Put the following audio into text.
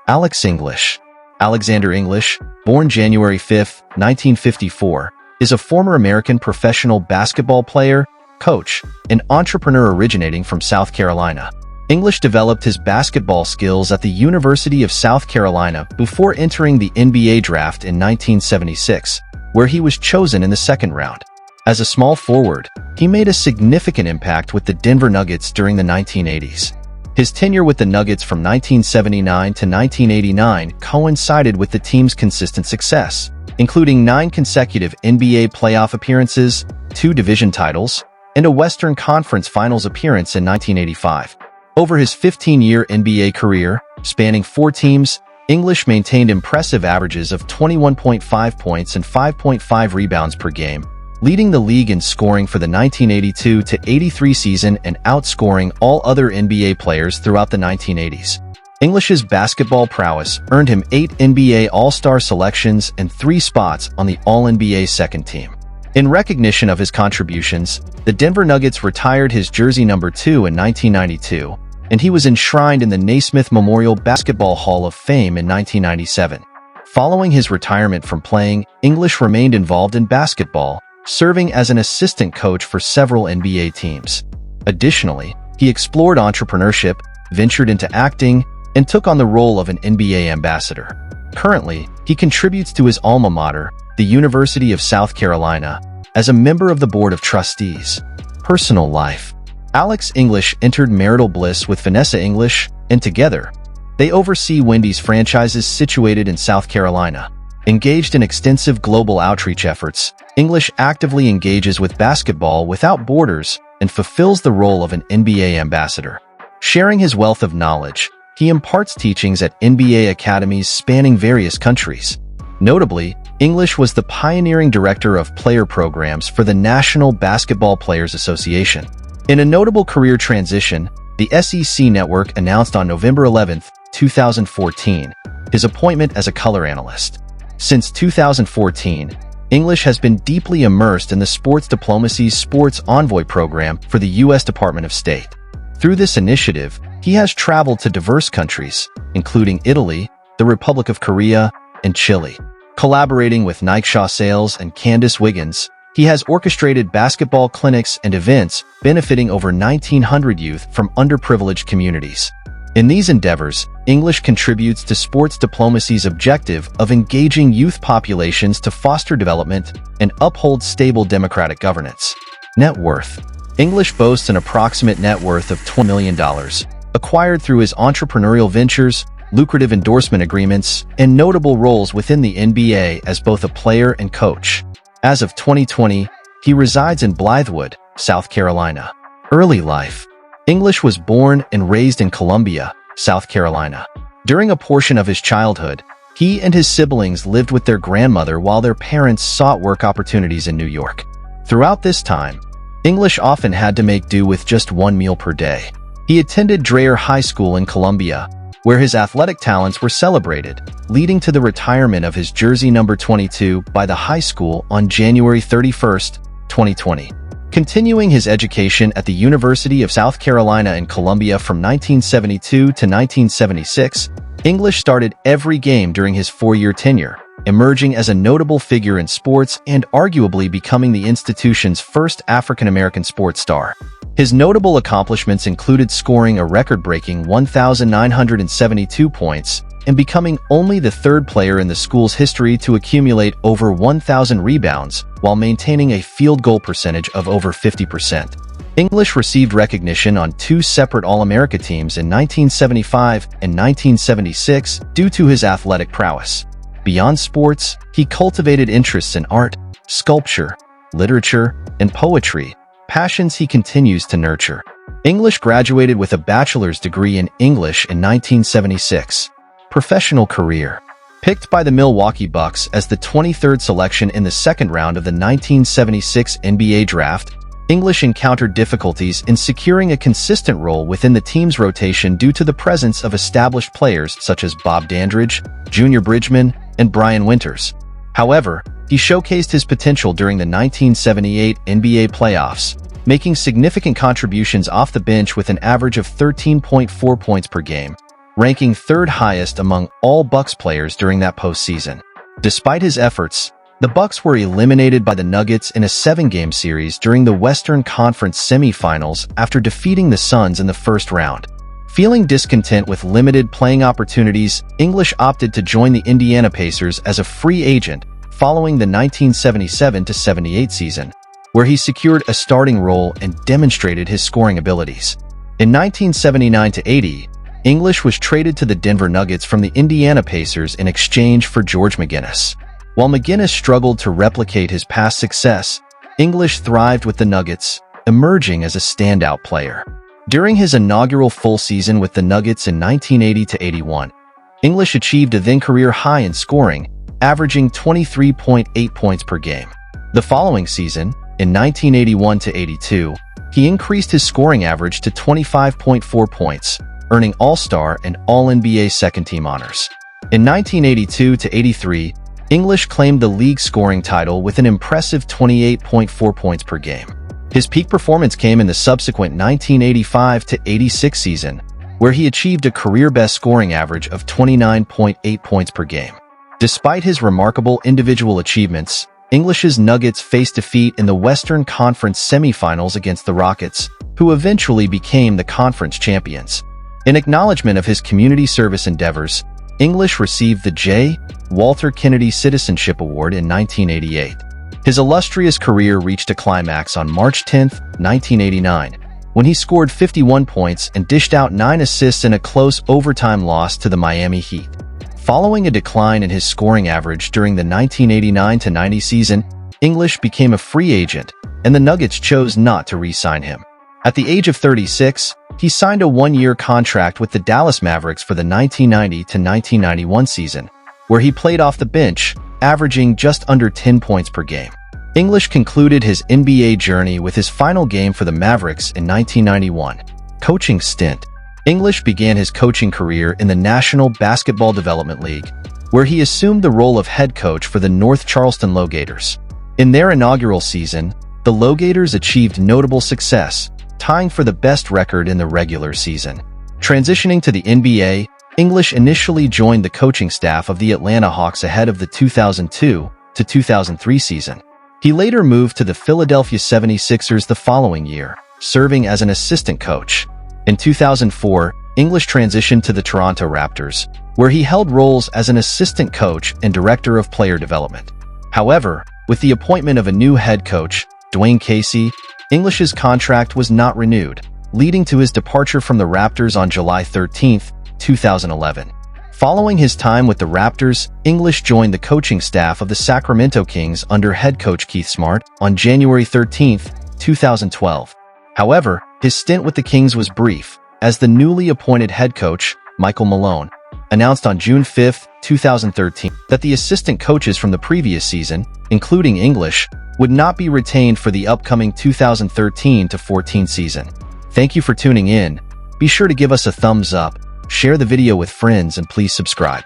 Alex English. Alexander English, born January 5, 1954, is a former American professional basketball player, coach, and entrepreneur originating from South Carolina. English developed his basketball skills at the University of South Carolina before entering the NBA draft in 1976, where he was chosen in the second round. As a small forward, he made a significant impact with the Denver Nuggets during the 1980s. His tenure with the Nuggets from 1979 to 1989 coincided with the team's consistent success, including 9 consecutive NBA playoff appearances, 2 division titles, and a Western Conference Finals appearance in 1985. Over his 15-year NBA career, spanning 4 teams, English maintained impressive averages of 21.5 points and 5.5 rebounds per game, leading the league in scoring for the 1982-83 season and outscoring all other NBA players throughout the 1980s. English's basketball prowess earned him 8 NBA All-Star selections and 3 spots on the All-NBA second team. In recognition of his contributions, the Denver Nuggets retired his jersey number 2 in 1992, and he was enshrined in the Naismith Memorial Basketball Hall of Fame in 1997. Following his retirement from playing, English remained involved in basketball, serving as an assistant coach for several NBA teams. Additionally, he explored entrepreneurship, ventured into acting, and took on the role of an NBA ambassador. Currently, he contributes to his alma mater, the University of South Carolina, as a member of the Board of Trustees. Personal life. Alex English entered marital bliss with Vanessa English, and together, they oversee Wendy's franchises situated in South Carolina. Engaged in extensive global outreach efforts, English actively engages with basketball without borders and fulfills the role of an NBA ambassador. Sharing his wealth of knowledge, he imparts teachings at NBA academies spanning various countries. Notably, English was the pioneering director of player programs for the National Basketball Players Association. In a notable career transition, the SEC Network announced on November 11, 2014, his appointment as a color analyst. Since 2014, English has been deeply immersed in the Sports Diplomacy's Sports Envoy program for the U.S. Department of State. Through this initiative, he has traveled to diverse countries, including Italy, the Republic of Korea, and Chile. Collaborating with Nike Shaw Sales and Candace Wiggins, he has orchestrated basketball clinics and events benefiting over 1,900 youth from underprivileged communities. In these endeavors, English contributes to sports diplomacy's objective of engaging youth populations to foster development and uphold stable democratic governance. Net worth. English boasts an approximate net worth of $20 million, acquired through his entrepreneurial ventures, lucrative endorsement agreements, and notable roles within the NBA as both a player and coach. As of 2020, he resides in Blythewood, South Carolina. Early life. English was born and raised in Columbia, South Carolina. During a portion of his childhood, he and his siblings lived with their grandmother while their parents sought work opportunities in New York. Throughout this time, English often had to make do with just one meal per day. He attended Dreher High School in Columbia, where his athletic talents were celebrated, leading to the retirement of his jersey number 22 by the high school on January 31, 2020. Continuing his education at the University of South Carolina in Columbia from 1972 to 1976, English started every game during his 4-year tenure, emerging as a notable figure in sports and arguably becoming the institution's first African-American sports star. His notable accomplishments included scoring a record-breaking 1,972 points and becoming only the 3rd player in the school's history to accumulate over 1,000 rebounds while maintaining a field goal percentage of over 50%. English received recognition on 2 separate All-America teams in 1975 and 1976 due to his athletic prowess. Beyond sports, he cultivated interests in art, sculpture, literature, and poetry, passions he continues to nurture. English graduated with a bachelor's degree in English in 1976. Professional career. Picked by the Milwaukee Bucks as the 23rd selection in the second round of the 1976 NBA draft, English encountered difficulties in securing a consistent role within the team's rotation due to the presence of established players such as Bob Dandridge, Junior Bridgman, and Brian Winters. However, he showcased his potential during the 1978 NBA playoffs, making significant contributions off the bench with an average of 13.4 points per game. ranking third highest among all Bucks players during that postseason. Despite his efforts, the Bucks were eliminated by the Nuggets in a 7-game series during the Western Conference semifinals after defeating the Suns in the first round. Feeling discontent with limited playing opportunities, English opted to join the Indiana Pacers as a free agent following the 1977-78 season, where he secured a starting role and demonstrated his scoring abilities. In 1979-80, English was traded to the Denver Nuggets from the Indiana Pacers in exchange for George McGinnis. While McGinnis struggled to replicate his past success, English thrived with the Nuggets, emerging as a standout player. During his inaugural full season with the Nuggets in 1980-81, English achieved a then-career high in scoring, averaging 23.8 points per game. The following season, in 1981-82, he increased his scoring average to 25.4 points, earning All-Star and All-NBA second-team honors. In 1982-83, English claimed the league scoring title with an impressive 28.4 points per game. His peak performance came in the subsequent 1985-86 season, where he achieved a career-best scoring average of 29.8 points per game. Despite his remarkable individual achievements, English's Nuggets faced defeat in the Western Conference semifinals against the Rockets, who eventually became the conference champions. In acknowledgement of his community service endeavors, English received the J. Walter Kennedy Citizenship Award in 1988. His illustrious career reached a climax on March 10, 1989, when he scored 51 points and dished out 9 assists in a close overtime loss to the Miami Heat. Following a decline in his scoring average during the 1989-90 season, English became a free agent, and the Nuggets chose not to re-sign him. At the age of 36, he signed a 1-year contract with the Dallas Mavericks for the 1990-1991 season, where he played off the bench, averaging just under 10 points per game. English concluded his NBA journey with his final game for the Mavericks in 1991. Coaching stint. English began his coaching career in the National Basketball Development League, where he assumed the role of head coach for the North Charleston Lowgators. In their inaugural season, the Lowgators achieved notable success, tying for the best record in the regular season. Transitioning to the NBA, English initially joined the coaching staff of the Atlanta Hawks ahead of the 2002-2003 season. He later moved to the Philadelphia 76ers the following year, serving as an assistant coach. In 2004, English transitioned to the Toronto Raptors, where he held roles as an assistant coach and director of player development. However, with the appointment of a new head coach, Dwayne Casey, English's contract was not renewed, leading to his departure from the Raptors on July 13, 2011. Following his time with the Raptors, English joined the coaching staff of the Sacramento Kings under head coach Keith Smart on January 13, 2012. However, his stint with the Kings was brief, as the newly appointed head coach, Michael Malone, announced on June 5, 2013, that the assistant coaches from the previous season, including English, would not be retained for the upcoming 2013-14 season. Thank you for tuning in. Be sure to give us a thumbs up, share the video with friends, and please subscribe.